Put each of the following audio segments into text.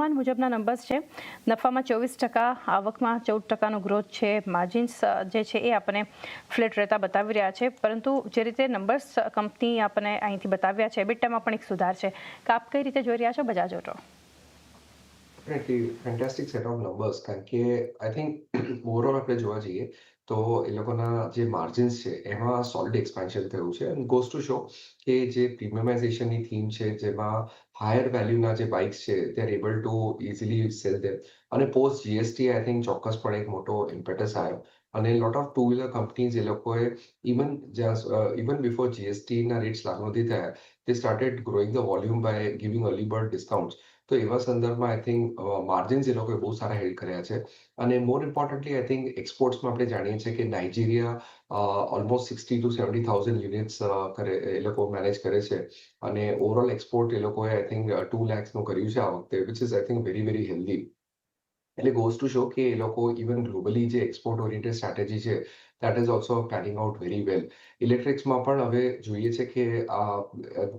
અનુમાન મુજબના નંબર્સ છે. નફામાં 24%, આવકમાં 14%નો ગ્રોથ છે. માર્જિન્સ જે છે એ આપણને ફ્લેટ રહેતા બતાવી રહ્યા છે, પરંતુ જે રીતે નંબર્સ કંપની આપણને અહીંથી બતાવ્યા છે, એબીટામાં પણ એક સુધાર છે. આપ કઈ રીતે જોઈ રહ્યા છો Bajaj auto? Fantastic set of numbers, કારણ કે આઈ થિંક ઓવરઓલ આપણે જોવા જઈએ તો એ લોકોના જે માર્જિન્સ છે એમાં સોલિડ એક્સપાન્શન થયું છે. એન્ડ ગોઝ ટુ શો કે જે પ્રીમિયમાઇઝેશનની થીમ છે, જેમાં હાયર વેલ્યુના જે બાઇક્સ છે they are able to easily sell them. અને પોસ્ટ જીએસટી આઈ થિંક ચોક્કસપણે એક મોટો ઇમ્પેટસ આવ્યો. અને lot of two wheeler companies એ લોકોએ ઇવન બિફોર જીએસટીના રેટ્સ લાગુ નથી થયા, તે started growing the volume by giving early bird discounts. તો એવા સંદર્ભમાં આઈ થિંક માર્જિન્સ એ લોકોએ બહુ સારા હેલ્ડ કર્યા છે. અને મોર ઇમ્પોર્ટન્ટલી આઈ થિંક એક્સપોર્ટ્સમાં આપણે જાણીએ છીએ કે નાઇજીરિયા ઓલમોસ્ટ 60,000 to 70,000 યુનિટ્સ એ લોકો મેનેજ કરે છે. અને ઓવરઓલ એક્સપોર્ટ એ લોકોએ આઈ થિંક 2 lakhsનું કર્યું છે આ વખતે, which is I think very very healthy. એટલે ગોઝ ટુ શો કે એ લોકો ઇવન ગ્લોબલી જે એક્સપોર્ટ ઓરિએન્ટેડ સ્ટ્રેટેજી છે, that is also panning out very well. ઇલેક્ટ્રિક્સમાં પણ હવે જોઈએ છે કે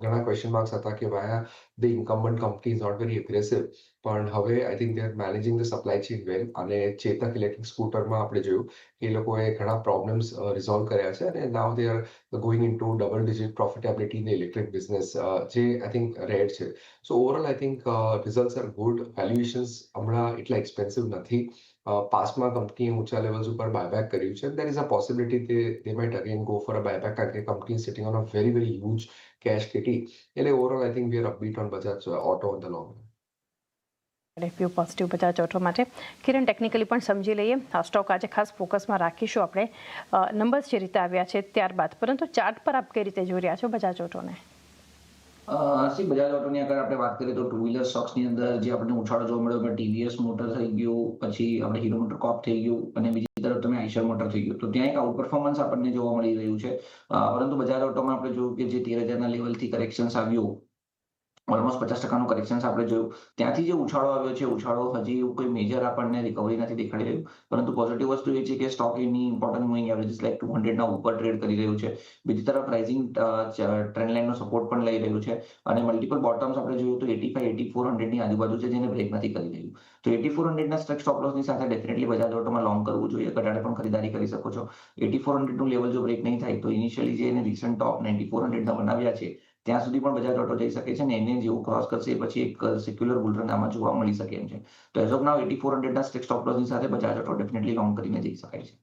ઘણા ક્વેશ્ચન માર્ક્સ હતા કે via the incumbent company is not very aggressive. પણ હવે I think they are managing the supply chain well. અને ચેતક ઇલેક્ટ્રિક સ્કૂટરમાં આપણે જોયું કે એ લોકોએ ઘણા પ્રોબ્લેમ્સ રિઝોલ્વ કર્યા છે, અને now they are going in to double digit profitability in electric business, જે આઈ થિંક રેડ છે. So overall I think results are good. Valuations હમણાં એટલા એક્સપેન્સિવ નથી. પાસ્ટમાં કંપનીએ ઊંચા લેવલ્સ ઉપર બાયબેક કર્યું છે. There is a possibility they might again go for a buyback, કારણ કે company sitting on a very very huge cash kitty. એટલે overall I think we are upbeat on Bajaj Auto in the long run. View positive Bajaj Auto માટે. Kiran, technically પણ સમજી લઈએ. આ stock આજે ખાસ ફોકસમાં રાખીશું આપણે. નંબર્સ જે રીતે આવ્યા છે ત્યારબાદ, પરંતુ ચાર્ટ પર આપ કઈ રીતે જોઈ રહ્યા છો બજાજ ઓટોને? બજાજ ઓટોની અગર આપણે વાત કરીએ તો ટુ વ્હીલર સ્ટોક્સની અંદર જે આપણને ઉછાળો જોવા મળ્યો એમાં ટીવીએસ મોટર થઈ ગયું, પછી આપણે હીરો મોટર કોપ થઈ ગયું, અને બીજી તરફ તમે આઈશર મોટર થઈ ગયું. તો ત્યાં એક આઉટ પરફોર્મન્સ આપણને જોવા મળી રહ્યું છે. પરંતુ બજાજ ઓટોમાં આપણે જોયું કે જે 13,000ના લેવલથી કરેક્શન્સ આવ્યું, ઓલમોસ્ટ 50%નું કરેક્શન્સ આપણે જોયું. ત્યાંથી જે ઉછાળો આવ્યો છે, ઉછાળો હજી કોઈ મેજર આપણને રિકવરી નથી દેખાડી રહ્યું. પરંતુ પોઝિટિવ વસ્તુ એ છે કે સ્ટોક એની ઇમ્પોર્ટન્ટ મૂવિંગ એવરેજીસ લાઈક 200ના ઉપર ટ્રેડ કરી રહ્યું છે. બીજી તરફ રાઇઝિંગ ટ્રેન્ડ લાઇનનો સપોર્ટ પણ લઈ રહ્યું છે. અને મલ્ટિપલ બોટમ્સ આપણે જોઈએ તો 85-8400ની આજુબાજુ છે, જેને બ્રેક નથી કરી રહ્યું. તો 8400ના સ્ટોપ લોસની સાથે ડેફિનેટલી બજાજ ઓટોમાં લોંગ કરવું જોઈએ. ઘટાડે પણ ખરીદારી કરી શકો છો. 8400નું લેવલ જો બ્રેક નહીં થાય તો ઇનિશિયલી જે એને રિસન્ટ ટોપ 9400ના બનાવ્યા છે, ત્યાં સુધી પણ બજાજ ઓટો જઈ શકે છે. ને એને જેવું ક્રોસ કરશે પછી એક સેક્યુલર બુલરન આમાં જોવા મળી શકે એમ છે. તો એઝ ઓફ નાઉ 8400ના સ્ટોપ લોસની સાથે બજાજ ઓટો ડેફિનેટલી લોંગ કરીને જઈ શકાય છે.